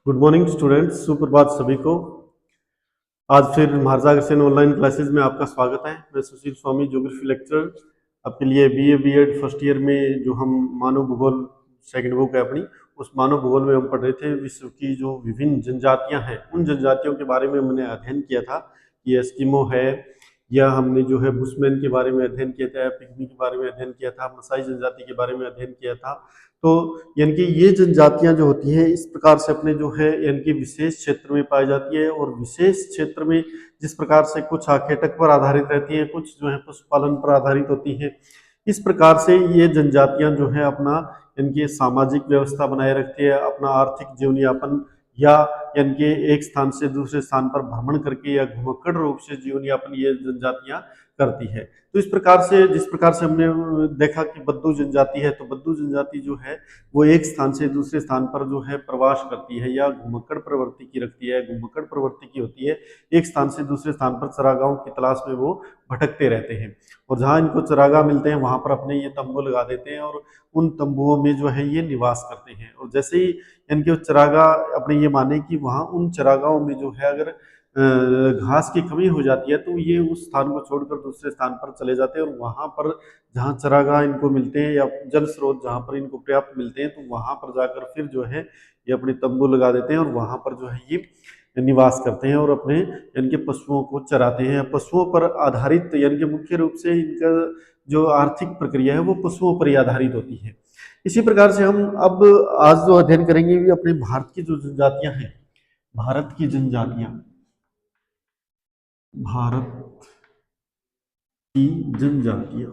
Good morning students, सुप्रभात सभी को। आज फिर महाराजा अग्रसेन ऑनलाइन क्लासेस में आपका स्वागत है। मैं सुशील स्वामी, ज्योग्राफी लेक्चरर, आपके लिए बीए बीएड फर्स्ट ईयर में जो हम मानव भूगोल सेकंड बुक है अपनी, उस मानव भूगोल में हम पढ़ रहे थे विश्व की जो विभिन्न जनजातियां हैं, उन जनजातियों के बारे में हमने अध्ययन किया था कि एस्किमो है, या हमने जो है बुशमैन के बारे में अध्ययन किया था, पिग्मी के बारे में अध्ययन किया था, मसाई जनजाति के बारे में अध्ययन किया था। तो यानी कि ये जनजातियां जो होती हैं इस प्रकार से अपने जो है यानी कि विशेष क्षेत्र में पाई जाती है, और विशेष क्षेत्र में जिस प्रकार से कुछ आखेटक पर आधारित रहती हैं, कुछ जो है पशुपालन पर आधारित होती हैं, इस प्रकार से ये जनजातियां जो है अपना इनकी सामाजिक व्यवस्था बनाए रखती है, अपना आर्थिक जीवन यापन या यानी कि एक स्थान से दूसरे स्थान पर भ्रमण करके या घुमक्कड़ रूप से जीवन यापन ये जनजातियां करती है। तो इस प्रकार से जिस प्रकार से हमने देखा कि बद्दू जनजाति है, तो बद्दू जनजाति जो है वो एक स्थान से दूसरे स्थान पर जो है प्रवास करती है या घुमक्कड़ प्रवृत्ति की रखती है, घुमक्कड़ प्रवृत्ति की होती है। एक स्थान से दूसरे स्थान पर चरागाहों की तलाश में वो भटकते रहते हैं, और जहाँ इनको चरागाह मिलते हैं वहां पर अपने ये तंबू लगा देते हैं और उन तंबुओं में जो है ये निवास करते हैं। और जैसे ही इनके चरागाह अपने ये माने कि वहाँ उन चरागाहों में जो है अगर घास की कमी हो जाती है, तो ये उस स्थान को छोड़कर दूसरे स्थान पर चले जाते हैं, और वहां पर जहाँ चरागाह इनको मिलते हैं या जल स्रोत जहाँ पर इनको पर्याप्त मिलते हैं, तो वहां पर जाकर फिर जो है ये अपने तंबू लगा देते हैं और वहां पर जो है ये निवास करते हैं और अपने इनके पशुओं को चराते हैं। पशुओं पर आधारित यानी कि मुख्य रूप से इनका जो आर्थिक प्रक्रिया है वो पशुओं पर ही आधारित होती है। इसी प्रकार से हम अब आज जो अध्ययन करेंगे भी अपने भारत की जो जनजातियां हैं, भारत की जनजातियां, भारत की जनजातियां।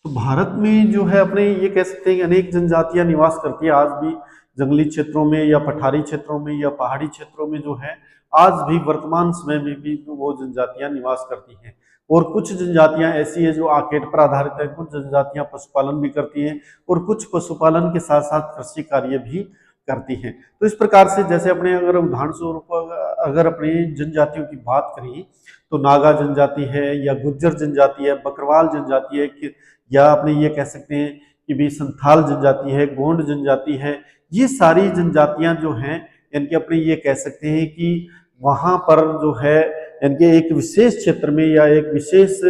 तो भारत में जो है अपने ये कह सकते हैं कि अनेक जनजातियां निवास करती है आज भी, जंगली क्षेत्रों में या पठारी क्षेत्रों में या पहाड़ी क्षेत्रों में जो है आज भी वर्तमान समय में भी वो जनजातियां निवास करती हैं। और कुछ जनजातियां ऐसी है जो आखेट पर आधारित है, कुछ जनजातियां पशुपालन भी करती हैं और कुछ पशुपालन के साथ साथ कृषि कार्य भी करती हैं। तो इस प्रकार से जैसे अपने अगर उदाहरण स्वरूप अगर अपनी जनजातियों की बात करें तो नागा जनजाति है या गुज्जर जनजाति है, बकरवाल जनजाति है, या अपने ये कह सकते हैं कि भी संथाल जनजाति है, गोंड जनजाति है। ये सारी जनजातियां जो हैं इनके अपने ये कह सकते हैं कि वहां पर जो है इनके एक विशेष क्षेत्र में या एक विशेष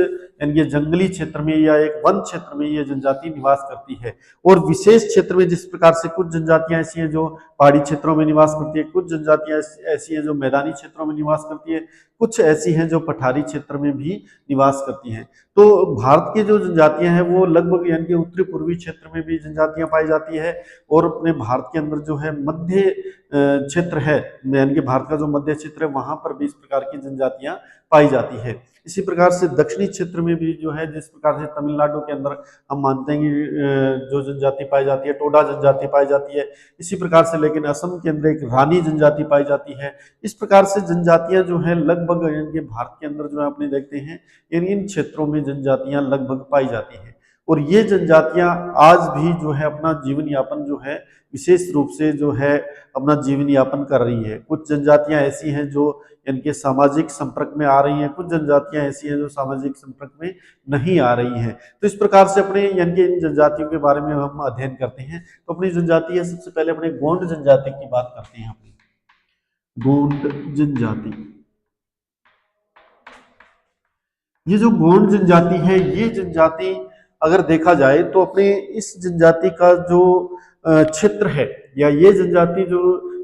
इनके जंगली क्षेत्र में या एक वन क्षेत्र में ये जनजाति निवास करती है। और विशेष क्षेत्र में जिस प्रकार से कुछ जनजातियां ऐसी हैं जो पहाड़ी क्षेत्रों में निवास करती है, कुछ जनजातियां ऐसी हैं जो मैदानी क्षेत्रों में निवास करती है, कुछ ऐसी हैं जो पठारी क्षेत्र में भी निवास करती हैं। तो भारत की जो जनजातियां हैं वो लगभग यानी कि उत्तरी पूर्वी क्षेत्र में भी जनजातियां पाई जाती है, और अपने भारत के अंदर जो है मध्य क्षेत्र है, यानी कि भारत का जो मध्य क्षेत्र है वहां पर भी इस प्रकार की जनजातियां पाई जाती है। इसी प्रकार से दक्षिणी क्षेत्र में भी जो है, जिस प्रकार से तमिलनाडु के अंदर हम मानते हैं कि जो जनजाति पाई जाती है टोडा जनजाति पाई जाती है, इसी प्रकार से लेकिन असम के अंदर एक रानी जनजाति पाई जाती है। इस प्रकार से जनजातियां जो है लगभग यानी कि भारत के अंदर जो है अपने देखते हैं इन क्षेत्रों में जनजातियां लगभग पाई जाती हैं। और ये जनजातियां आज भी जो है अपना जीवन यापन जो है विशेष रूप से जो है अपना जीवन यापन कर रही है। कुछ जनजातियां ऐसी हैं जो इनके सामाजिक संपर्क में आ रही हैं, कुछ जनजातियां ऐसी हैं जो सामाजिक संपर्क में नहीं आ रही हैं। तो इस प्रकार से अपने यानी कि इन जनजातियों के बारे में हम अध्ययन करते हैं। तो अपनी जनजाति है, सबसे पहले अपने गोंड जनजाति की बात करते हैं। अपनी गोंड जनजाति, ये जो गोंड जनजाति है, ये जनजाति अगर देखा जाए तो अपने इस जनजाति का जो क्षेत्र है, या ये जनजाति जो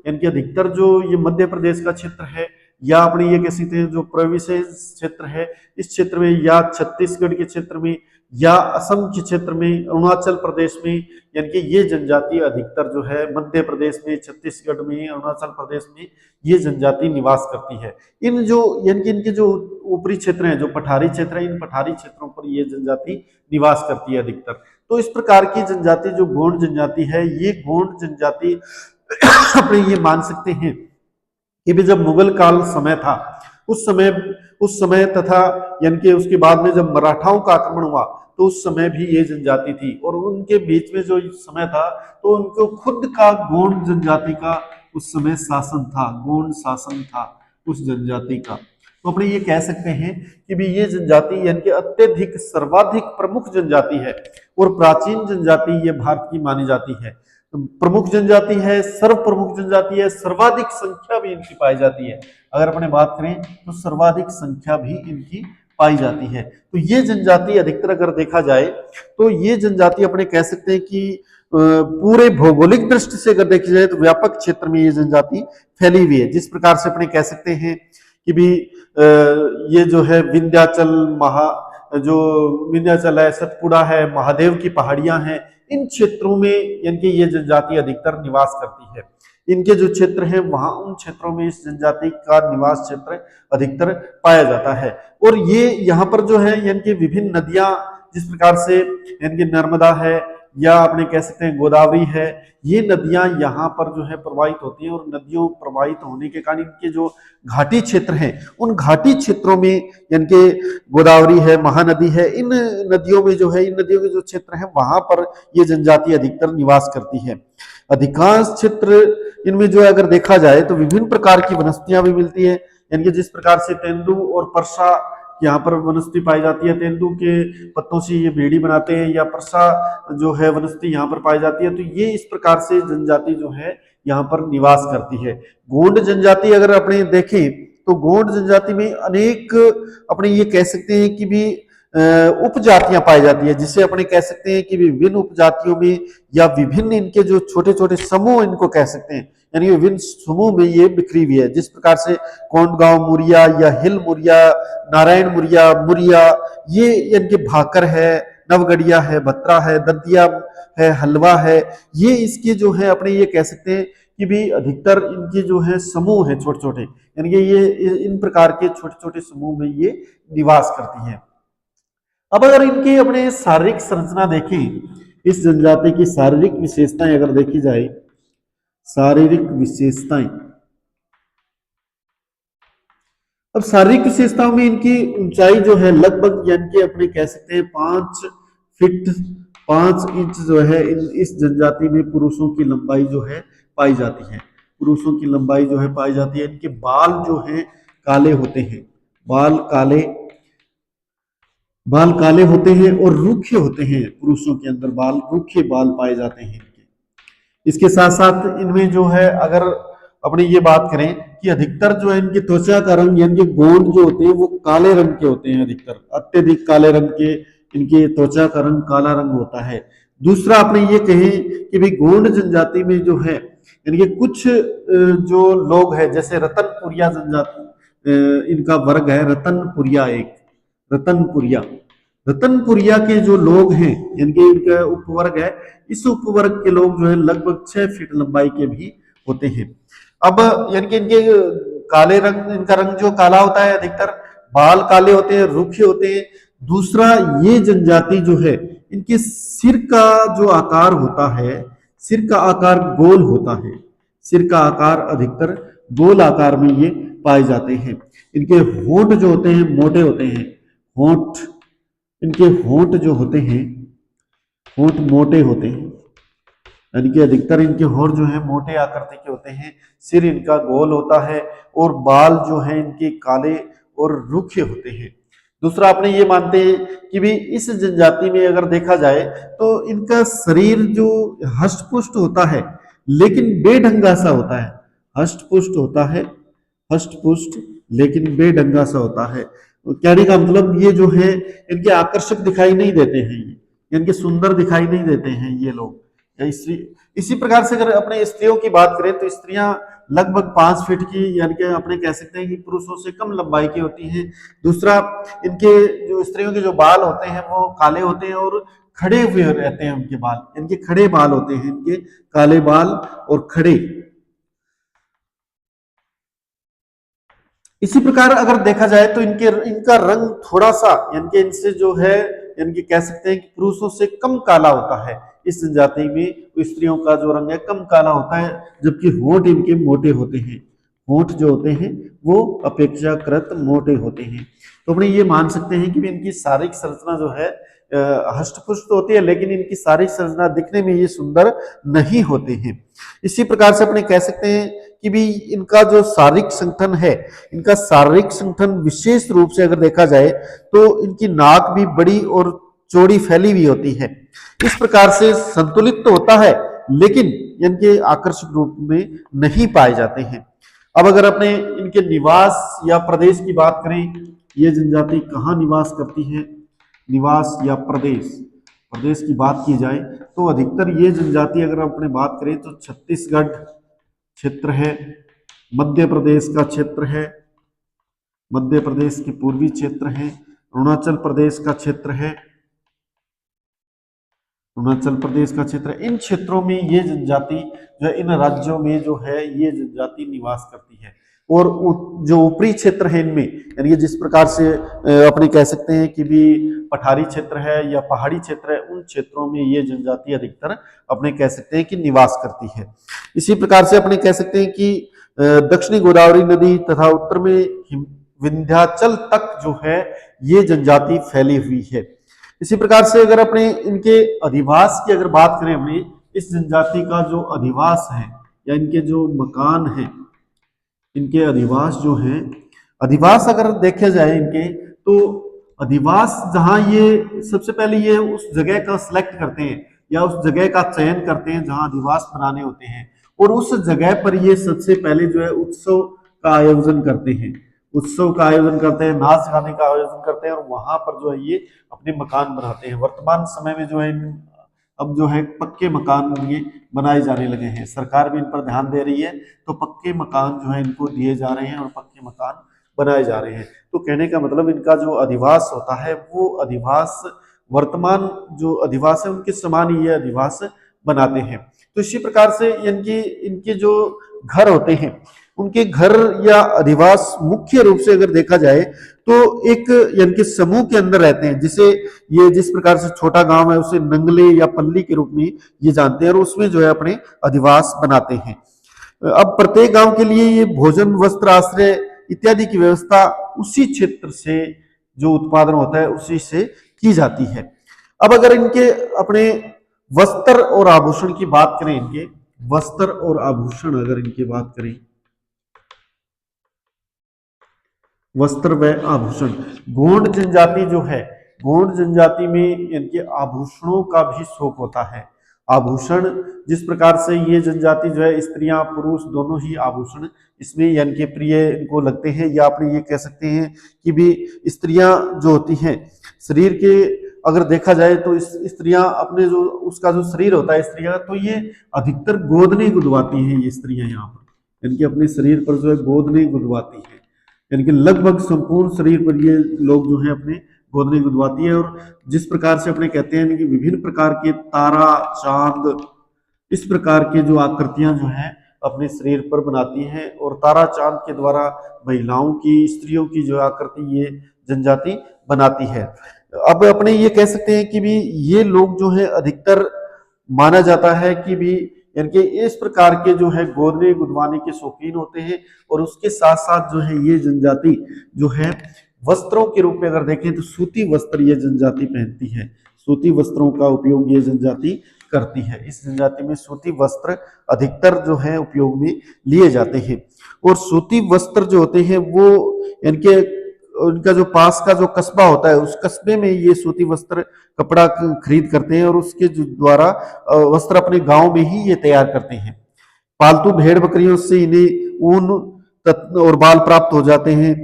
इनके अधिकतर जो ये मध्य प्रदेश का क्षेत्र है, या अपने ये कह सकते हैं जो प्रविशेष क्षेत्र है, इस क्षेत्र में या छत्तीसगढ़ के क्षेत्र में या असम के क्षेत्र में, अरुणाचल प्रदेश में, यानी कि ये जनजाति अधिकतर जो है मध्य प्रदेश में, छत्तीसगढ़ में, अरुणाचल प्रदेश में ये जनजाति निवास करती है। इन जो यानी कि इनके जो ऊपरी क्षेत्र हैं, जो पठारी क्षेत्र है, इन पठारी क्षेत्रों पर ये जनजाति निवास करती है अधिकतर। तो इस प्रकार की जनजाति जो गोंड जनजाति है, ये गोंड जनजाति अपने ये मान सकते हैं कि भी जब मुगल काल समय था उस समय तथा यानी कि उसके बाद में जब मराठाओं का आक्रमण हुआ तो उस समय भी ये जनजाति थी, और उनके बीच में जो समय था तो उनको खुद का गोंड जनजाति का उस समय शासन था, गोंड शासन था उस जनजाति का। तो अपने ये कह सकते हैं कि भी ये जनजाति यानी कि अत्यधिक सर्वाधिक प्रमुख जनजाति है और प्राचीन जनजाति ये भारत की मानी जाती है। तो प्रमुख जनजाति है, सर्व प्रमुख जनजाति है, सर्वाधिक संख्या भी इनकी पाई जाती है। अगर अपने बात करें तो सर्वाधिक संख्या भी इनकी पाई जाती है। तो ये जनजाति अधिकतर अगर देखा जाए तो ये जनजाति अपने कह सकते हैं कि पूरे भौगोलिक दृष्टि से अगर देखी जाए तो व्यापक क्षेत्र में ये जनजाति फैली हुई है। जिस प्रकार से अपने कह सकते हैं कि भी ये जो है विंध्याचल विंध्याचल है, सतपुड़ा है, महादेव की पहाड़ियां हैं, इन क्षेत्रों में यानी कि ये जनजाति अधिकतर निवास करती है। इनके जो क्षेत्र हैं वहां उन क्षेत्रों में इस जनजाति का निवास क्षेत्र अधिकतर पाया जाता है। और ये यहाँ पर जो है यानी कि विभिन्न नदियां, जिस प्रकार से यानी कि नर्मदा है या अपने कह सकते हैं गोदावरी है, ये नदियां यहाँ पर जो है प्रवाहित होती हैं और नदियों प्रवाहित होने के कारण इनके जो घाटी क्षेत्र हैं उन घाटी क्षेत्रों में यानी कि गोदावरी है, महानदी है, इन नदियों में जो है इन नदियों के जो क्षेत्र हैं वहां पर ये जनजाति अधिकतर निवास करती है। अधिकांश क्षेत्र इनमें जो है अगर देखा जाए तो विभिन्न प्रकार की वनस्पतियां भी मिलती है, यानी कि जिस प्रकार से तेंदु और परसा यहाँ पर वनस्पति पाई जाती है, तेंदु के पत्तों से ये बेड़ी बनाते हैं, या परसा जो है वनस्पति यहाँ पर पाई जाती है। तो ये इस प्रकार से जनजाति जो है यहाँ पर निवास करती है। गोंड जनजाति अगर अपने देखें तो गोंड जनजाति में अनेक अपने ये कह सकते हैं कि भी उपजातियां पाई जाती है, जिसे अपने कह सकते हैं कि विभिन्न उपजातियों में या विभिन्न इनके जो छोटे छोटे समूह इनको कह सकते हैं, यानी विभिन्न समूह में ये बिखरी हुई है। जिस प्रकार से कोंडगांव मुरिया या हिल मुरिया, नारायण मुरिया, मुरिया, ये इनके भाकर है, नवगढ़िया है, भत्रा है, दंतिया है, हलवा है, ये इसके जो है अपने ये कह सकते हैं कि भी अधिकतर इनके जो है समूह है छोटे छोटे, यानी कि ये इन प्रकार के छोटे छोटे समूह में ये निवास करती है। अब अगर इनकी अपने शारीरिक संरचना देखें, इस जनजाति की शारीरिक विशेषताएं अगर देखी जाए, शारीरिक विशेषताएं, अब शारीरिक विशेषताओं में इनकी ऊंचाई जो है लगभग यानी कि अपने कह सकते हैं 5 फीट 5 इंच जो है इस जनजाति में पुरुषों की लंबाई जो है पाई जाती है। पुरुषों की लंबाई जो है पाई जाती है। इनके बाल जो है काले होते हैं, बाल काले होते हैं और रूखे होते हैं। पुरुषों के अंदर रूखे बाल पाए जाते हैं इनके। इसके साथ साथ इनमें जो है अगर अपने ये बात करें कि अधिकतर जो है इनकी त्वचा का रंग यानी कि गोंड जो होते हैं वो काले रंग के होते हैं, अधिकतर अत्यधिक काले रंग के इनके त्वचा का रंग काला रंग होता है। दूसरा अपने ये कहें कि भाई गोंड जनजाति में जो है यानी कि कुछ जो लोग हैं, जैसे रतनपुरिया जनजाति इनका वर्ग है, रतनपुरिया के जो लोग हैं यानी कि इनका उपवर्ग है, इस उपवर्ग के लोग जो है लगभग 6 फीट लंबाई के भी होते हैं। अब यानी कि इनके काले रंग, इनका रंग जो काला होता है, अधिकतर बाल काले होते हैं, रूखे होते हैं। दूसरा, ये जनजाति जो है इनके सिर का जो आकार होता है, सिर का आकार गोल होता है, सिर का आकार अधिकतर गोल आकार में ये पाए जाते हैं। इनके होंठ जो होते हैं मोटे होते हैं, इनके होंठ जो होते हैं होंठ मोटे होते हैं, यानी कि अधिकतर इनके होंठ जो है मोटे आकृति के होते हैं। सिर इनका गोल होता है और बाल जो है इनके काले और रूखे होते हैं। दूसरा, अपने ये मानते हैं कि भी इस जनजाति में अगर देखा जाए तो इनका शरीर जो हष्ट-पुष्ट होता है लेकिन बेढंगा सा होता है, हष्ट-पुष्ट लेकिन बेढंगा सा होता है। कहने का मतलब ये जो है इनके आकर्षक दिखाई नहीं देते हैं, इनके सुंदर दिखाई नहीं देते हैं ये लोग। इसी प्रकार से अगर अपने स्त्रियों की बात करें तो स्त्रियां लगभग 5 फीट की यानी कि अपने कह सकते हैं कि पुरुषों से कम लंबाई की होती हैं। दूसरा, इनके जो स्त्रियों के जो बाल होते हैं वो काले होते हैं और खड़े हुए रहते हैं उनके बाल, इनके खड़े बाल होते हैं, इनके काले बाल और खड़े। इसी प्रकार अगर देखा जाए तो इनका रंग थोड़ा सा यानी कि इनसे जो है यानी कि कह सकते हैं कि पुरुषों से कम काला होता है। इस जनजाति में स्त्रियों का जो रंग है कम काला होता है, जबकि होंठ इनके मोटे होते हैं, होंठ जो होते हैं वो अपेक्षाकृत मोटे होते हैं। तो अपने ये मान सकते हैं कि इनकी शारीरिक संरचना जो है हष्ट-पुष्ट होती है, लेकिन इनकी शारीरिक संरचना दिखने में ये सुंदर नहीं होते हैं। इसी प्रकार से अपने कह सकते हैं कि भी इनका जो शारीरिक संगठन है, इनका शारीरिक संगठन विशेष रूप से अगर देखा जाए तो इनकी नाक भी बड़ी और चौड़ी फैली हुई होती है। इस प्रकार से संतुलित तो होता है लेकिन इनके आकर्षक रूप में नहीं पाए जाते हैं। अब अगर अपने इनके निवास या प्रदेश की बात करें, ये जनजाति कहाँ निवास करती है, निवास या प्रदेश की बात की जाए तो अधिकतर ये जनजाति अगर अपने बात करें तो छत्तीसगढ़ क्षेत्र है, मध्य प्रदेश का क्षेत्र है, मध्य प्रदेश के पूर्वी क्षेत्र है, अरुणाचल प्रदेश का क्षेत्र है, अरुणाचल प्रदेश का क्षेत्र, इन क्षेत्रों में ये जनजाति जो इन राज्यों में जो है ये जनजाति निवास करती है। और जो ऊपरी क्षेत्र है इनमें, यानी जिस प्रकार से अपने कह सकते हैं कि भी पठारी क्षेत्र है या पहाड़ी क्षेत्र है, उन क्षेत्रों में ये जनजाति अधिकतर अपने कह सकते हैं कि निवास करती है। इसी प्रकार से अपने कह सकते हैं कि दक्षिणी गोदावरी नदी तथा उत्तर में विंध्याचल तक जो है ये जनजाति फैली हुई है। इसी प्रकार से अगर अपने इनके अधिवास की अगर बात करें, अपने इस जनजाति का जो अधिवास है या इनके जो मकान है, इनके अधिवास जो हैं, अधिवास अगर देखे जाए इनके तो अधिवास जहां ये सबसे पहले ये उस जगह का सिलेक्ट करते हैं या उस जगह का चयन करते हैं जहां अधिवास बनाने होते हैं और उस जगह पर ये सबसे पहले जो है उत्सव का आयोजन करते हैं, उत्सव का आयोजन करते हैं, नाच गाने का आयोजन करते हैं और वहां पर जो है ये अपने मकान बनाते हैं। वर्तमान समय में जो है अब जो है पक्के मकान ये बनाए जाने लगे हैं, सरकार भी इन पर ध्यान दे रही है, तो पक्के मकान जो है इनको दिए जा रहे हैं और पक्के मकान बनाए जा रहे हैं। तो कहने का मतलब इनका जो अधिवास होता है वो अधिवास वर्तमान जो अधिवास है उनके समान ही ये अधिवास बनाते हैं। तो इसी प्रकार से इनके जो घर होते हैं, उनके घर या अधिवास मुख्य रूप से अगर देखा जाए तो एक यानी कि समूह के अंदर रहते हैं, जिसे ये जिस प्रकार से छोटा गांव है उसे नंगले या पल्ली के रूप में ये जानते हैं और उसमें जो है अपने अधिवास बनाते हैं। अब प्रत्येक गांव के लिए ये भोजन, वस्त्र, आश्रय इत्यादि की व्यवस्था उसी क्षेत्र से जो उत्पादन होता है उसी से की जाती है। अब अगर इनके अपने वस्त्र और आभूषण की बात करें, इनके वस्त्र और आभूषण अगर इनकी बात करें, वस्त्र व आभूषण, गोंड जनजाति जो है, गोंड जनजाति में इनके आभूषणों का भी शौक होता है। आभूषण जिस प्रकार से ये जनजाति जो है स्त्रियां पुरुष दोनों ही आभूषण इसमें यानी कि प्रिय इनको लगते हैं, या आप ये कह सकते हैं कि भी स्त्रियां जो होती हैं शरीर के अगर देखा जाए तो स्त्रियां अपने जो उसका जो शरीर होता है स्त्रियां, तो ये अधिकतर गोदने गुदवाती हैं। ये स्त्रियां यहाँ पर इनके अपने शरीर पर जो है गोदने गुदवाती है, यानी कि लगभग संपूर्ण शरीर पर ये लोग जो है अपने गोदने गुदवाती है। और जिस प्रकार से अपने कहते हैं कि विभिन्न प्रकार के तारा, चांद, इस प्रकार के जो आकृतियां जो है अपने शरीर पर बनाती हैं और तारा चांद के द्वारा महिलाओं की, स्त्रियों की जो आकृति ये जनजाति बनाती है। अब अपने ये कह सकते हैं कि भी ये लोग जो है अधिकतर माना जाता है कि भी यानी कि इस प्रकार के जो है गोदने गुदवाने के शौकीन होते हैं। और उसके साथ साथ जो है ये जनजाति जो है वस्त्रों के रूप में अगर देखें तो सूती वस्त्र ये जनजाति पहनती है, सूती वस्त्रों का उपयोग ये जनजाति करती है। इस जनजाति में सूती वस्त्र अधिकतर जो है उपयोग में लिए जाते हैं। और सूती वस्त्र जो होते हैं वो इनके उनका जो पास का जो कस्बा होता है उस कस्बे में ये सूती वस्त्र कपड़ा खरीद करते हैं और उसके द्वारा वस्त्र अपने गांव में ही ये तैयार करते हैं। पालतू भेड़ बकरियों से इन्हें ऊन और बाल प्राप्त हो जाते हैं।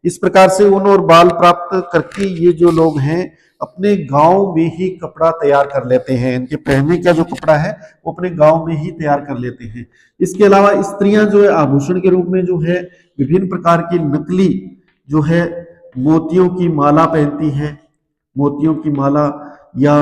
इस प्रकार से ऊन और बाल प्राप्त करके ये जो लोग हैं अपने गांव में ही कपड़ा तैयार कर लेते हैं। इनके पहनने का जो कपड़ा है वो अपने गांव में ही तैयार कर लेते हैं। इसके अलावा स्त्रियां जो है आभूषण के रूप में जो है विभिन्न प्रकार की नकली जो है मोतियों की माला पहनती है, मोतियों की माला, या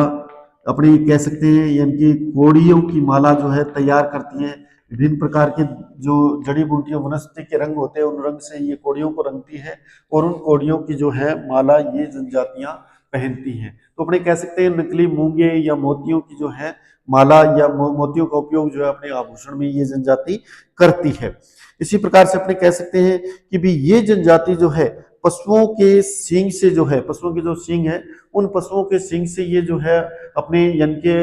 अपने कह सकते हैं यानी कि कोड़ियों की माला जो है तैयार करती हैं। विभिन्न प्रकार के जो जड़ी बूटियां वनस्पति के रंग होते हैं उन रंग से ये कोड़ियों को रंगती है और उन कोड़ियों की जो है माला ये जनजातियां पहनती हैं। तो अपने कह सकते हैं नकली मूंगे या मोतियों की जो है माला या मोतियों का उपयोग जो है अपने आभूषण में ये जनजाति करती है। इसी प्रकार से अपने कह सकते हैं कि भी ये जनजाति जो है पशुओं के सींग से जो है, पशुओं के जो सींग है उन पशुओं के सींग से ये जो है अपने यानी के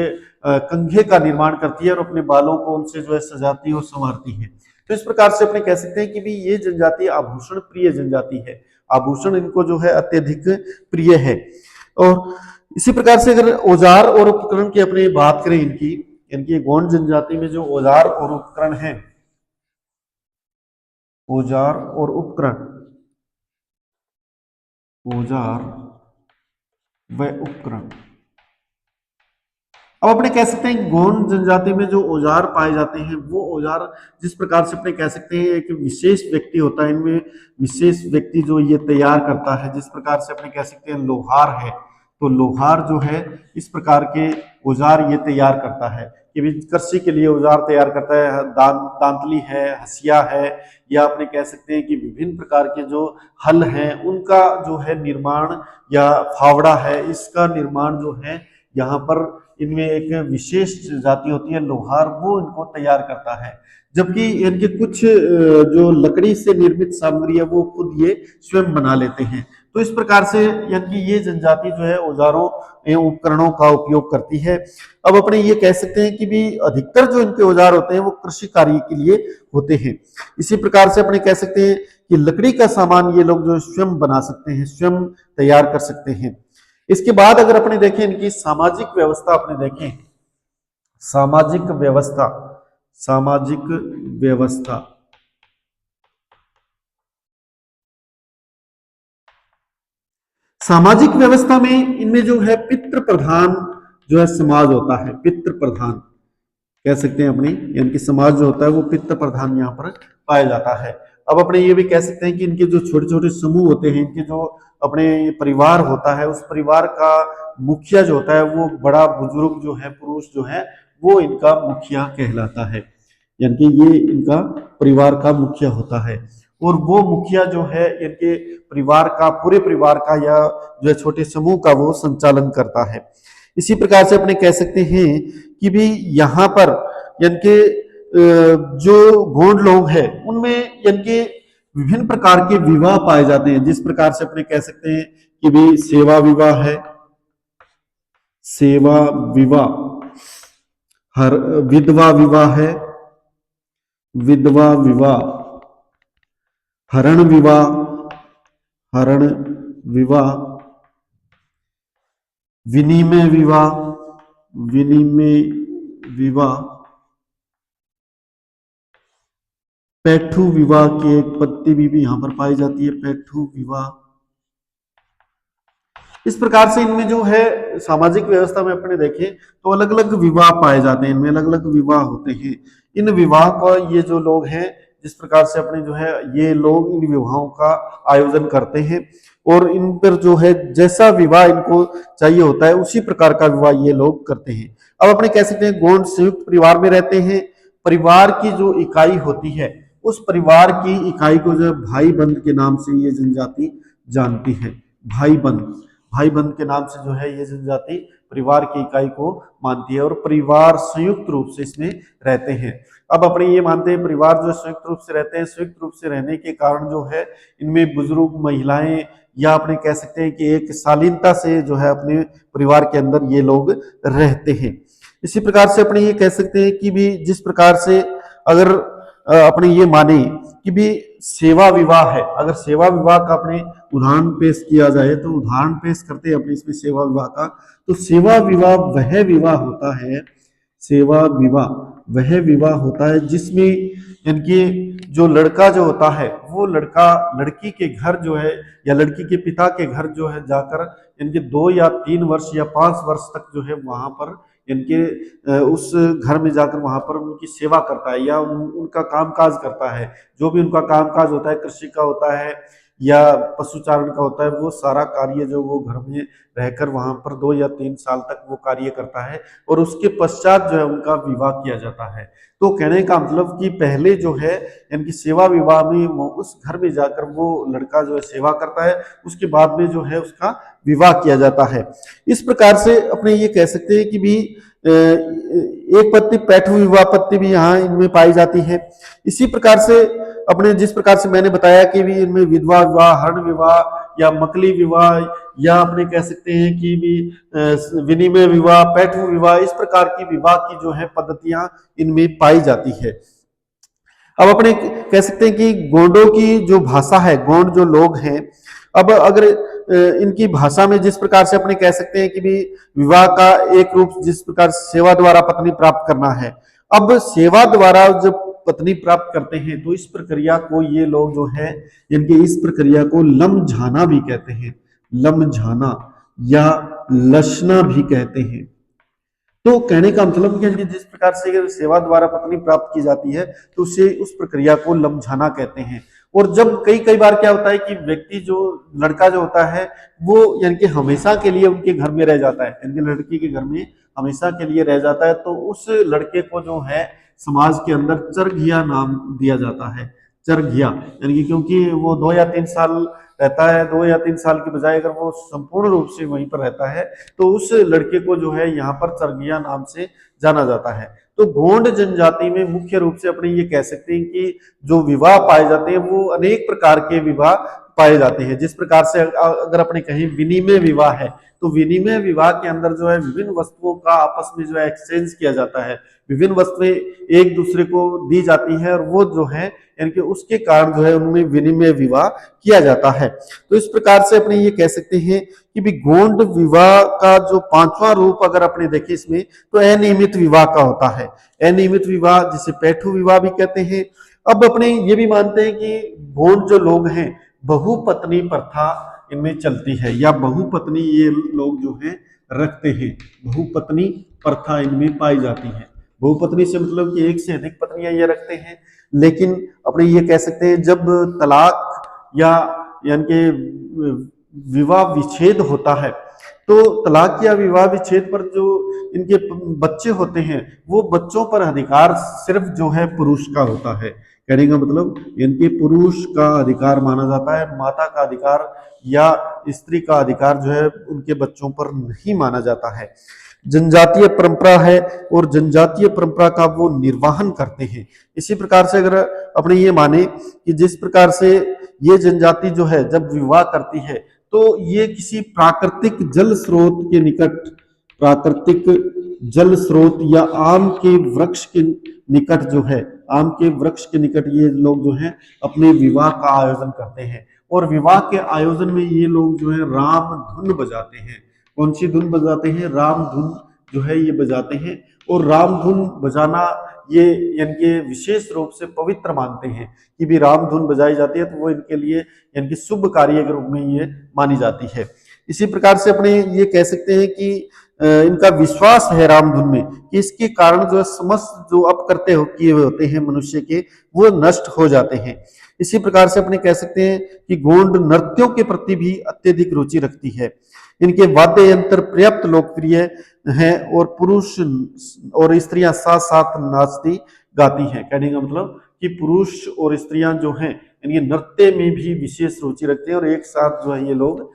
कंघे का निर्माण करती है और अपने बालों को उनसे जो है सजाती और संवारती है। तो इस प्रकार से अपने कह सकते हैं कि भी ये जनजाति आभूषण प्रिय जनजाति है, आभूषण इनको जो है अत्यधिक प्रिय है। और इसी प्रकार से अगर औजार और उपकरण की अपने बात करें इनकी, इनकी गोंड जनजाति में जो औजार और उपकरण है, औजार और उपकरण, औजार व उपकरण, अब अपने कह सकते हैं गोंड जनजाति में जो औजार पाए जाते हैं वो औजार जिस प्रकार से अपने कह सकते हैं एक विशेष व्यक्ति होता है, इनमें विशेष व्यक्ति जो ये तैयार करता है, जिस प्रकार से अपने कह सकते हैं लोहार है, तो लोहार जो है इस प्रकार के औजार ये तैयार करता है कि भी कृषि के लिए औजार तैयार करता है, दांतली है, हसिया है, या अपने कह सकते हैं कि विभिन्न प्रकार के जो हल हैं उनका जो है निर्माण, या फावड़ा है इसका निर्माण जो है यहाँ पर इनमें एक विशेष जाति होती है लोहार, वो इनको तैयार करता है। जबकि इनके कुछ जो लकड़ी से निर्मित सामग्री है वो खुद ये स्वयं बना लेते हैं। तो इस प्रकार से यानी ये जनजाति जो है औजारों एवं उपकरणों का उपयोग करती है। अब अपने ये कह सकते हैं कि भी अधिकतर जो इनके औजार होते हैं वो कृषि कार्य के लिए होते हैं। इसी प्रकार से अपने कह सकते हैं कि लकड़ी का सामान ये लोग जो स्वयं बना सकते हैं, स्वयं तैयार कर सकते हैं। इसके बाद अगर अपने देखें इनकी सामाजिक व्यवस्था, अपने देखें सामाजिक व्यवस्था, सामाजिक व्यवस्था, सामाजिक व्यवस्था में इनमें जो है पितृ प्रधान जो है समाज होता है, पितृ प्रधान कह सकते हैं अपने, यानी कि समाज जो होता है वो पितृ प्रधान यहाँ पर पाया जाता है। अब अपने ये भी कह सकते हैं कि इनके जो छोटे छोटे समूह होते हैं, इनके जो अपने परिवार होता है, उस परिवार का मुखिया जो होता है वो बड़ा बुजुर्ग जो है, पुरुष जो है वो इनका मुखिया कहलाता है, यानी कि ये इनका परिवार का मुखिया होता है। और वो मुखिया जो है इनके परिवार का, पूरे परिवार का या जो है छोटे समूह का वो संचालन करता है। इसी प्रकार से अपने कह सकते हैं कि भी यहाँ पर यानी कि जो गोंड लोग हैं उनमें यानी कि विभिन्न प्रकार के विवाह पाए जाते हैं, जिस प्रकार से अपने कह सकते हैं कि भी सेवा विवाह है, सेवा विवाह, हर विधवा विवाह है, विधवा विवाह, हरण विवाह, हरण विवाह, विनिमय विवाह, विनिमय विवाह, पैठू विवाह की एक पद्धति भी यहाँ पर पाई जाती है, पैठू विवाह। इस प्रकार से इनमें जो है सामाजिक व्यवस्था में अपने देखें तो अलग अलग विवाह पाए जाते हैं, इनमें अलग अलग विवाह होते हैं। इन विवाह का ये जो लोग हैं, जिस प्रकार से अपने जो है ये लोग इन विवाहों का आयोजन करते हैं और इन पर जो है जैसा विवाह इनको चाहिए होता है उसी प्रकार का विवाह ये लोग करते हैं। अब अपने कह सकते हैं गोंड संयुक्त परिवार में रहते हैं। परिवार की जो इकाई होती है उस परिवार की इकाई को जो है भाई बंद के नाम से ये जनजाति जानती है, भाई बंद, भाई बंद के नाम से जो है ये जनजाति परिवार की इकाई को मानती है और परिवार संयुक्त रूप से इसमें रहते हैं। अब अपने ये मानते हैं परिवार जो संयुक्त रूप से रहते हैं, संयुक्त रूप से रहने के कारण जो है इनमें बुजुर्ग महिलाएं या अपने कह सकते हैं कि एक शालीनता से जो है अपने परिवार के अंदर ये लोग रहते हैं। इसी प्रकार से अपने ये कह सकते हैं कि भी जिस प्रकार से अगर अपने ये माने कि भी सेवा विवाह है, अगर सेवा विवाह का अपने उदाहरण पेश किया जाए तो उदाहरण पेश करते हैं अपने इसमें सेवा विवाह का, तो सेवा विवाह वह विवाह होता है, सेवा विवाह वह विवाह होता है जिसमें इनके जो लड़का जो होता है वो लड़का लड़की के घर जो है या लड़की के पिता के घर जो है जाकर इनके 2 या 3 वर्ष या 5 वर्ष तक जो है वहां पर इनके उस घर में जाकर वहां पर उनकी सेवा करता है या उनका कामकाज करता है। जो भी उनका कामकाज होता है, कृषि का होता है या पशुचारण का होता है, वो सारा कार्य जो वो घर में रहकर वहां पर 2 या 3 साल तक वो कार्य करता है और उसके पश्चात जो है उनका विवाह किया जाता है। तो कहने का मतलब कि पहले जो है इनकी सेवा विवाह में वो उस घर में जाकर वो लड़का जो है सेवा करता है, उसके बाद में जो है उसका विवाह किया जाता है। इस प्रकार से अपने ये कह सकते हैं कि भी एक पत्ती पैठू विवाह पत्ती भी यहाँ इनमें पाई जाती है। इसी प्रकार से अपने जिस प्रकार से मैंने बताया कि भी इनमें विधवा विवाह, हरण विवाह या मकली विवाह या अपने कह सकते हैं कि भी विनिमय विवाह, पैठू विवाह, इस प्रकार की विवाह की जो है पद्धतियां इनमें पाई जाती है। अब अपने कह सकते हैं कि गोंडों की जो भाषा है, गोंड जो लोग हैं, अब अगर इनकी भाषा में जिस प्रकार से अपने कह सकते हैं कि भी विवाह का एक रूप जिस प्रकार सेवा द्वारा पत्नी प्राप्त करना है, अब सेवा द्वारा जब पत्नी प्राप्त करते हैं तो इस प्रक्रिया को ये लोग जो है, इनके इस प्रक्रिया को लमझाना भी कहते हैं, लमझाना या लसना भी कहते हैं। तो कहने का मतलब कि जिस प्रकार से सेवा द्वारा पत्नी प्राप्त की जाती है तो उसे उस प्रक्रिया को लमझाना कहते हैं। और जब कई कई बार क्या होता है कि व्यक्ति जो लड़का जो होता है वो यानी कि हमेशा के लिए उनके घर में रह जाता है, यानी कि लड़की के घर में हमेशा के लिए रह जाता है, तो उस लड़के को जो है समाज के अंदर चरघिया नाम दिया जाता है। चरघिया यानी कि क्योंकि वो 2 या 3 साल रहता है, 2 या 3 साल की बजाय अगर वो संपूर्ण रूप से वहीं पर रहता है तो उस लड़के को जो है यहाँ पर चरघिया नाम से जाना जाता है। तो गोंड जनजाति में मुख्य रूप से अपने ये कह सकते हैं कि जो विवाह पाए जाते हैं वो अनेक प्रकार के विवाह पाए जाते हैं। जिस प्रकार से अगर अपने कहीं विनिमय विवाह है तो विनिमय विवाह के अंदर जो है विभिन्न वस्तुओं का आपस में जो है एक्सचेंज किया जाता है, विभिन्न वस्तुएं एक दूसरे को दी जाती है और वो जो है यानी कि उसके कारण जो है उनमें विनिमय विवाह किया जाता है। तो इस प्रकार से अपने ये कह सकते हैं कि भी गोंड विवाह का जो 5वां रूप अगर अपने देखें इसमें तो अनियमित विवाह का होता है। अनियमित विवाह जिसे पैठू विवाह भी कहते हैं। अब अपने ये भी मानते हैं कि गोंड जो लोग हैं बहुपत्नी प्रथा इनमें चलती है या बहुपत्नी ये लोग जो है रखते हैं, बहुपत्नी प्रथा इनमें पाई जाती है। बहुपत्नी से मतलब कि एक से अधिक पत्नियां ये रखते हैं। लेकिन अपने ये कह सकते हैं जब तलाक या यानी कि विवाह विच्छेद होता है तो तलाक या विवाह विच्छेद पर जो इनके बच्चे होते हैं वो बच्चों पर अधिकार सिर्फ जो है पुरुष का होता है। कहने का मतलब इनके पुरुष का अधिकार माना जाता है, माता का अधिकार या स्त्री का अधिकार जो है उनके बच्चों पर नहीं माना जाता है। जनजातीय परंपरा है और जनजातीय परंपरा का वो निर्वाहन करते हैं। इसी प्रकार से अगर अपने ये माने कि जिस प्रकार से ये जनजाति जो है जब विवाह करती है तो ये किसी प्राकृतिक जल स्रोत के निकट, प्राकृतिक जल स्रोत या आम के वृक्ष के निकट जो है, आम के वृक्ष के निकट ये लोग जो है अपने विवाह का आयोजन करते हैं। और विवाह के आयोजन में ये लोग जो है राम धुन बजाते हैं। कौन सी धुन बजाते हैं? राम धुन जो है ये बजाते हैं। और राम धुन बजाना ये यानी कि विशेष रूप से पवित्र मानते हैं कि भी राम धुन बजाई जाती है तो वो इनके लिए यानी कि शुभ कार्य के रूप में ये मानी जाती है। इसी प्रकार से अपने ये कह सकते हैं कि इनका विश्वास है राम धुन में कि इसके कारण जो है समस्त जो अपकर्त्य किए हुए होते हैं मनुष्य के वो नष्ट हो जाते हैं। इसी प्रकार से अपने कह सकते हैं कि गोंड नृत्यों के प्रति भी अत्यधिक रुचि रखती है। इनके वाद्य यंत्र पर्याप्त लोकप्रिय हैं और पुरुष और स्त्रियां साथ साथ नाचती गाती हैं। कहने का मतलब कि पुरुष और स्त्रियां जो हैं इनके नृत्य में भी विशेष रुचि रखते हैं और एक साथ जो है ये लोग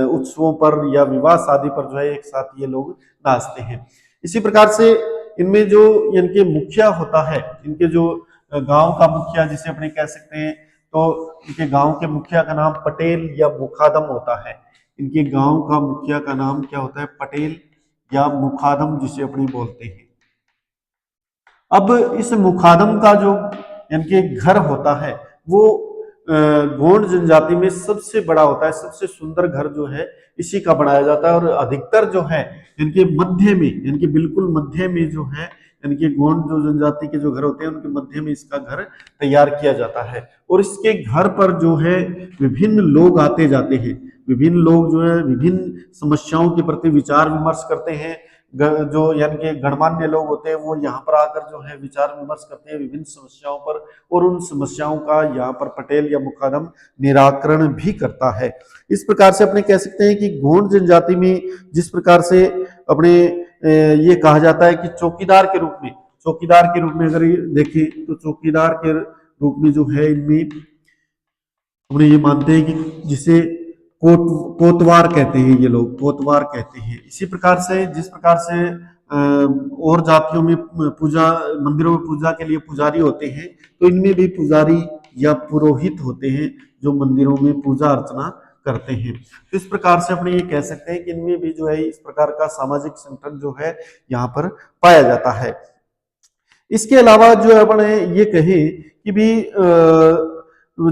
उत्सवों पर या विवाह शादी पर जो है एक साथ ये लोग नाचते हैं। इसी प्रकार से इनमें जो इनके मुखिया होता है, इनके जो गांव का मुखिया जिसे अपने कह सकते हैं तो इनके गांव के मुखिया का नाम पटेल या मुखादम होता है। इनके गांव का मुखिया का नाम क्या होता है? पटेल या मुखादम जिसे अपने बोलते हैं। अब इस मुखादम का जो इनके घर होता है वो गोंड जनजाति में सबसे बड़ा होता है, सबसे सुंदर घर जो है इसी का बनाया जाता है। और अधिकतर जो है इनके मध्य में, इनके बिल्कुल मध्य में जो है इनके गोंड जो जनजाति के जो घर होते हैं उनके मध्य में इसका घर तैयार किया जाता है। और इसके घर पर जो है विभिन्न लोग आते जाते हैं, विभिन्न लोग जो है विभिन्न समस्याओं के प्रति विचार विमर्श करते हैं। जो यानी कि गणमान्य लोग होते हैं वो यहाँ पर आकर जो है विचार विमर्श करते हैं विभिन्न समस्याओं पर और उन समस्याओं का यहाँ पर पटेल या मुखादम निराकरण भी करता है। इस प्रकार से अपने कह सकते हैं कि गोंड जनजाति में जिस प्रकार से अपने ये कहा जाता है कि चौकीदार के रूप में, चौकीदार के रूप में अगर ये देखें तो चौकीदार के रूप में जो है इनमें अपने ये मानते हैं कि जिसे कोतवार कहते हैं, ये लोग कोतवार कहते हैं। इसी प्रकार से जिस प्रकार से और जातियों में पूजा मंदिरों में पूजा के लिए पुजारी होते हैं तो इनमें भी पुजारी या पुरोहित होते हैं जो मंदिरों में पूजा अर्चना करते हैं। तो इस प्रकार से अपने ये कह सकते हैं कि इनमें भी जो है इस प्रकार का सामाजिक संगठन जो है यहाँ पर पाया जाता है। इसके अलावा जो अपने ये कहें कि भी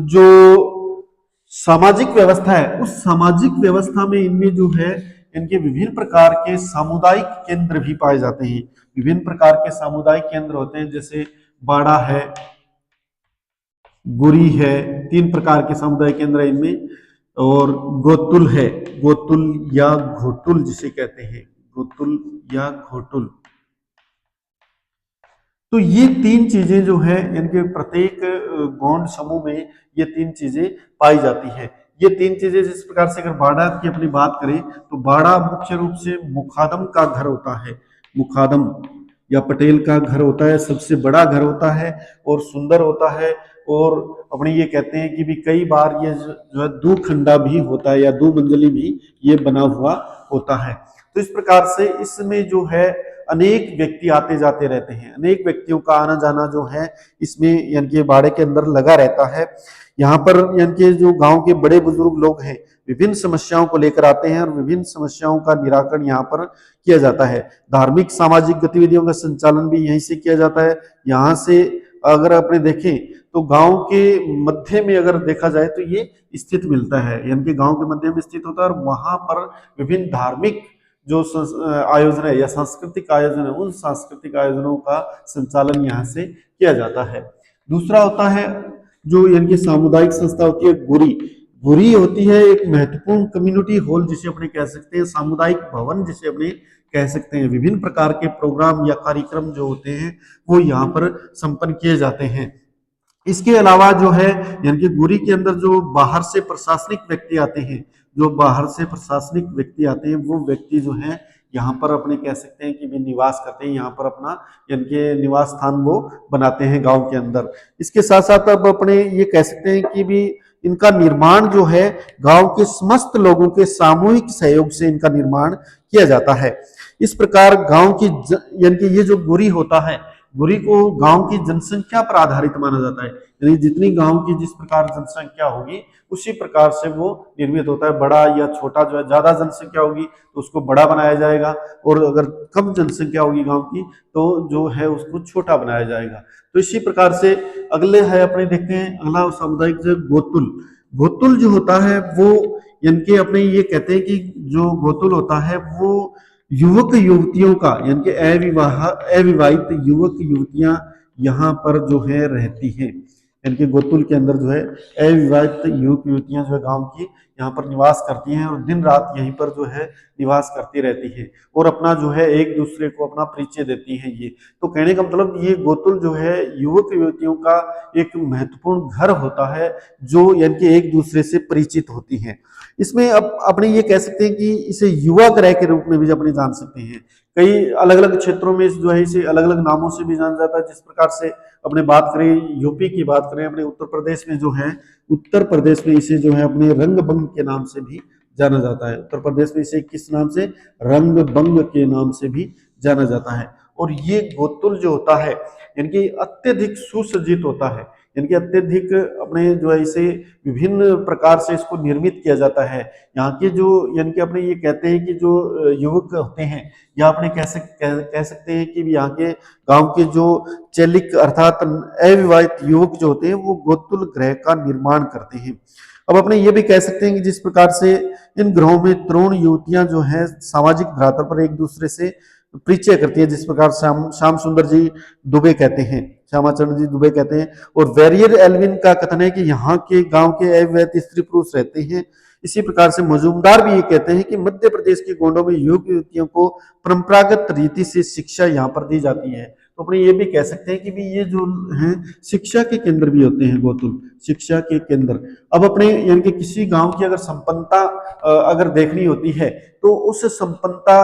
जो सामाजिक व्यवस्था है, उस सामाजिक व्यवस्था में इनमें जो है इनके विभिन्न प्रकार के सामुदायिक केंद्र भी पाए जाते हैं। विभिन्न प्रकार के सामुदायिक केंद्र होते हैं, जैसे बाड़ा है, गुरी है, 3 प्रकार के सामुदायिक केंद्र है इनमें। और गोतुल है, गोतुल या घोटुल जिसे कहते हैं, गोतुल या घोटुल। तो ये 3 चीजें जो है इनके प्रत्येक गौंड समूह में ये 3 चीजें पाई जाती है। ये 3 चीजें जिस प्रकार से अगर बाड़ा की अपनी बात करें तो बाड़ा मुख्य रूप से मुखादम का घर होता है, मुखादम या पटेल का घर होता है, सबसे बड़ा घर होता है और सुंदर होता है। और अपने ये कहते हैं कि भी कई बार ये जो है दो खंडा भी होता है या 2 मंजिली भी ये बना हुआ होता है। तो इस प्रकार से इसमें जो है अनेक व्यक्ति आते जाते रहते हैं, अनेक व्यक्तियों का आना जाना जो है इसमें यानी कि बाड़े के अंदर लगा रहता है। यहाँ पर यानी कि जो गांव के बड़े बुजुर्ग लोग हैं विभिन्न समस्याओं को लेकर आते हैं और विभिन्न समस्याओं का निराकरण यहाँ पर किया जाता है। धार्मिक सामाजिक गतिविधियों का संचालन भी यहीं से किया जाता है। यहाँ से अगर अपने देखें तो गांव के मध्य में अगर देखा जाए तो ये स्थित मिलता है, यानी कि गांव के मध्य में स्थित होता है और वहां पर विभिन्न धार्मिक जो आयोजन है या सांस्कृतिक आयोजन है, उन सांस्कृतिक आयोजनों का संचालन यहाँ से किया जाता है। दूसरा होता है जो यानी कि सामुदायिक संस्था होती है, गुरी। गुरी होती है एक महत्वपूर्ण कम्युनिटी हॉल जिसे अपने कह सकते हैं, सामुदायिक भवन जिसे अपने कह सकते हैं। विभिन्न प्रकार के प्रोग्राम या कार्यक्रम जो होते हैं वो यहाँ पर संपन्न किए जाते हैं। इसके अलावा जो है यानी कि गुरी के अंदर जो बाहर से प्रशासनिक व्यक्ति आते हैं, जो बाहर से प्रशासनिक व्यक्ति आते हैं वो व्यक्ति जो है यहाँ पर अपने कह सकते हैं कि भी निवास करते हैं, यहाँ पर अपना यानी कि निवास स्थान वो बनाते हैं गांव के अंदर। इसके साथ साथ अब अपने ये कह सकते हैं कि भी इनका निर्माण जो है गांव के समस्त लोगों के सामूहिक सहयोग से इनका निर्माण किया जाता है। इस प्रकार गांव की यानी कि ये जो गुरी होता है, गुरी को गांव की जनसंख्या पर आधारित माना जाता है, यानी जितनी गांव की जिस प्रकार जनसंख्या होगी उसी प्रकार से वो निर्मित होता है। बड़ा या छोटा जो है, ज्यादा जनसंख्या होगी तो उसको बड़ा बनाया जाएगा और अगर कम जनसंख्या होगी गांव की तो जो है उसको छोटा बनाया जाएगा। तो इसी प्रकार से अगले है अपने देखते हैं अगला सामुदायिक जो गोतुल। गोतुल जो होता है वो यानी कि अपने ये कहते हैं कि जो गोतुल होता है वो युवक युवतियों का यानी कि अविवाहित युवक युवतियां यहाँ पर जो है रहती हैं, यानी कि गोतुल के अंदर जो है अविवाहित युवक युवतियां जो है गांव की यहाँ पर निवास करती हैं और दिन रात यहीं पर जो है निवास करती रहती है और अपना जो है एक दूसरे को अपना परिचय देती हैं। ये तो कहने का मतलब ये गोतुल जो है युवक युवतियों का एक महत्वपूर्ण घर होता है जो यानी कि एक दूसरे से परिचित होती हैं। इसमें अब अपने ये कह सकते हैं कि इसे युवा ग्रह के रूप में भी अपने जान सकते हैं। कई अलग अलग क्षेत्रों में जो है इसे अलग अलग नामों से भी जाना जाता है। जिस प्रकार से अपने बात करें यूपी की बात करें, अपने उत्तर प्रदेश में जो है, उत्तर प्रदेश में इसे जो है अपने रंगभंग के नाम से भी जाना जाता है। उत्तर प्रदेश में इसे किस नाम से, रंगभंग के नाम से भी जाना जाता है। और ये गोतुल जो होता है यानी कि अत्यधिक सुसज्जित होता है, यानी कि अत्यधिक अपने जो है इसे विभिन्न प्रकार से इसको निर्मित किया जाता है। यहाँ के जो यानी कि अपने ये कहते हैं कि जो युवक होते हैं या अपने कह सकते हैं कि यहाँ के गांव के जो चेलिक अर्थात अविवाहित युवक जो होते हैं वो गोतुल ग्रह का निर्माण करते हैं। अब अपने ये भी कह सकते हैं कि जिस प्रकार से इन ग्रहों में तरुण युवतियां जो है सामाजिक धरातल पर एक दूसरे से परिचय करती है, जिस प्रकार श्याम सुंदर जी दुबे कहते हैं, श्यामाचरण जी दुबे कहते हैं। और वेरियर एल्विन का कथन है कि यहाँ के गांव के अविवाहित स्त्री पुरुष रहते हैं। इसी प्रकार से मजूमदार भी ये कहते हैं कि मध्य प्रदेश के गोंडों में युवक युवतियों को परंपरागत रीति से शिक्षा यहाँ पर दी जाती है। तो अपने ये भी कह सकते हैं कि भी ये जो है शिक्षा के केंद्र भी होते हैं गोतुल, शिक्षा के केंद्र। अब अपने यानी कि किसी गांव की अगर संपन्नता अगर देखनी होती है तो उस संपन्नता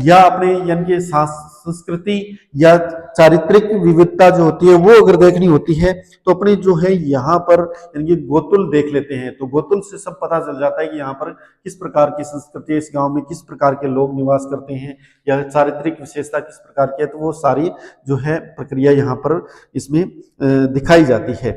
या अपने यानी कि संस्कृति या चारित्रिक विविधता जो होती है वो अगर देखनी होती है तो अपने जो है यहाँ पर यानी कि गोतुल देख लेते हैं। तो गोतुल से सब पता चल जाता है कि यहाँ पर किस प्रकार की संस्कृति, इस गांव में किस प्रकार के लोग निवास करते हैं या चारित्रिक विशेषता किस प्रकार की है। तो वो सारी जो है प्रक्रिया यहाँ पर इसमें दिखाई जाती है।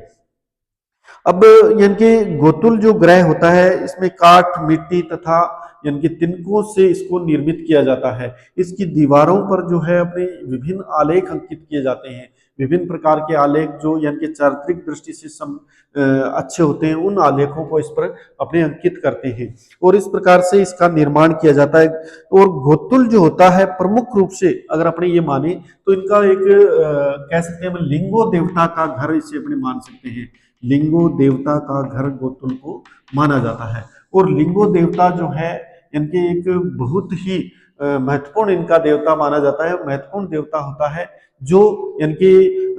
अब यानी कि गोतुल जो ग्रह होता है इसमें काठ, मिट्टी तथा यानी कि तिनकों से इसको निर्मित किया जाता है। इसकी दीवारों पर जो है अपने विभिन्न आलेख अंकित किए जाते हैं, विभिन्न प्रकार के आलेख जो यानी कि चारित्रिक दृष्टि से अच्छे होते हैं, उन आलेखों को इस पर अपने अंकित करते हैं और इस प्रकार से इसका निर्माण किया जाता है। और गोतुल जो होता है प्रमुख रूप से अगर अपने ये माने तो इनका एक कह सकते हैं लिंगो देवता का घर इसे अपने मान सकते हैं। लिंगो देवता का घर गोतुल को माना जाता है और लिंगो देवता जो है इनके एक बहुत ही महत्वपूर्ण इनका देवता माना जाता है। महत्वपूर्ण देवता होता है जो इनके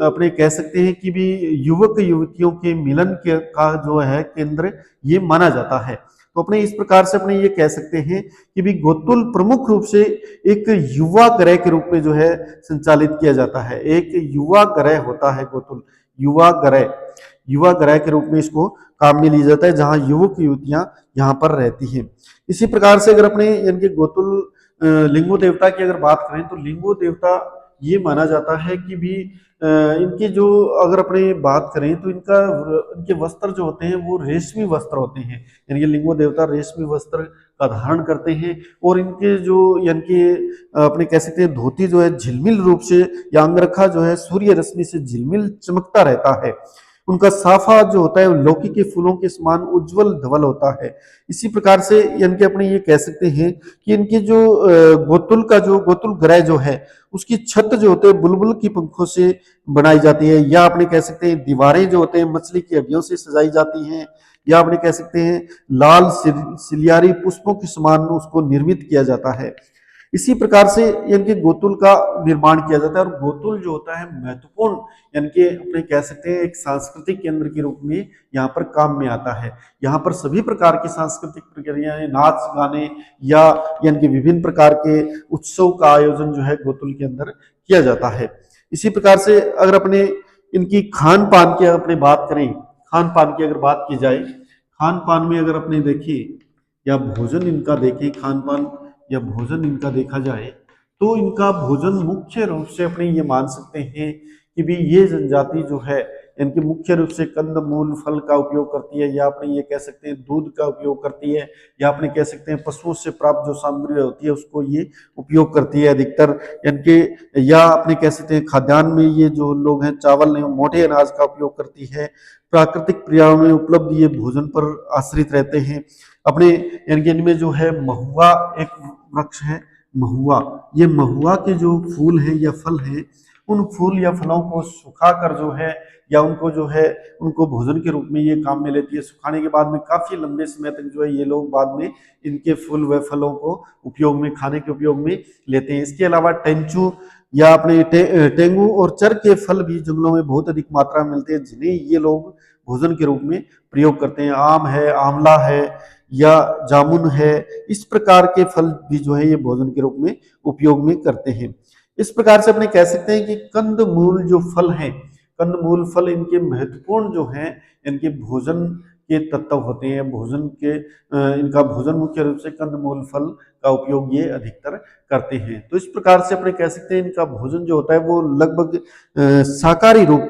अपने कह सकते हैं कि भी युवक युवतियों के मिलन के का जो है केंद्र ये माना जाता है। तो अपने इस प्रकार से अपने ये कह सकते हैं कि भी गोतुल प्रमुख रूप से एक युवा ग्रह के रूप में जो है संचालित किया जाता है। एक युवा ग्रह होता है गोतुल, युवा ग्रह के रूप में इसको काम में लिया जाता है जहां युवक युवतियां यहाँ पर रहती हैं। इसी प्रकार से अगर अपने इनके गोतुल लिंगो देवता की अगर बात करें तो लिंगो देवता ये माना जाता है कि भी इनकी जो अगर अपने बात करें तो इनके वस्त्र जो होते हैं वो रेशमी वस्त्र होते हैं। यानी कि लिंगो देवता रेशमी वस्त्र का धारण करते हैं और इनके जो यानी कि अपने कह सकते हैं धोती जो है झिलमिल रूप से या अंगरखा जो है सूर्य रश्मि से झिलमिल चमकता रहता है। उनका साफा जो होता है लौकी के फूलों के समान उज्जवल धवल होता है। इसी प्रकार से यानी कि अपने ये कह सकते हैं कि इनकी जो गोतुल ग्रह जो है उसकी छत जो होते हैं बुलबुल की पंखों से बनाई जाती है या अपने कह सकते हैं दीवारें जो होते हैं मछली की हड्डियों से सजाई जाती हैं या अपने कह सकते हैं लाल सिलियारी पुष्पों के समान उसको निर्मित किया जाता है। इसी प्रकार से यानी कि गोतुल का निर्माण किया जाता है और गोतुल जो होता है महत्वपूर्ण यानी कि अपने कह सकते हैं एक सांस्कृतिक केंद्र के रूप में यहाँ पर काम में आता है। यहाँ पर सभी प्रकार की सांस्कृतिक प्रक्रियाएं नाच गाने या यानी कि विभिन्न प्रकार के उत्सव का आयोजन जो है गोतुल के अंदर किया जाता है। इसी प्रकार से अगर अपने इनकी खान पान की अपने बात करें, खान पान की अगर बात की जाए, खान पान में अगर अपने देखें या भोजन इनका देखें, खान पान या भोजन इनका देखा जाए तो इनका भोजन मुख्य रूप से अपने ये मान सकते हैं कि भी ये जनजाति जो है इनकी मुख्य रूप से कंदमूल फल का उपयोग करती है या अपने ये कह सकते हैं दूध का उपयोग करती है या अपने कह सकते हैं पशुओं से प्राप्त जो सामग्री होती है उसको ये उपयोग करती है अधिकतर। इनके या अपने कह सकते हैं खाद्यान्न में ये जो लोग हैं चावल मोटे अनाज का उपयोग करती है। प्राकृतिक पर्यावरण में उपलब्ध ये भोजन पर आश्रित रहते हैं। अपने यानी कि इनमें जो है महुआ एक वृक्ष है, महुआ, ये महुआ के जो फूल हैं या फल हैं उन फूल या फलों को सुखाकर जो है या उनको जो है उनको भोजन के रूप में ये काम में लेती है। सुखाने के बाद में काफी लंबे समय तक जो है ये लोग बाद में इनके फूल व फलों को उपयोग में खाने के उपयोग में लेते हैं। इसके अलावा टेंचू या अपने टेंगू और चर के फल भी जंगलों में बहुत अधिक मात्रा में मिलते हैं जिन्हें ये लोग भोजन के रूप में प्रयोग करते हैं। आम है, आंवला है या जामुन है, इस प्रकार के फल भी जो है ये भोजन के रूप में उपयोग में करते हैं। इस प्रकार से अपने कह सकते हैं कि कंदमूल जो फल हैं, कंदमूल फल इनके महत्वपूर्ण जो हैं इनके भोजन के तत्व होते हैं। भोजन के इनका भोजन मुख्य रूप से कंदमूल फल का उपयोग ये अधिकतर करते हैं। तो इस प्रकार से अपने कह सकते हैं इनका भोजन जो होता है वो लगभग शाकाहारी रूप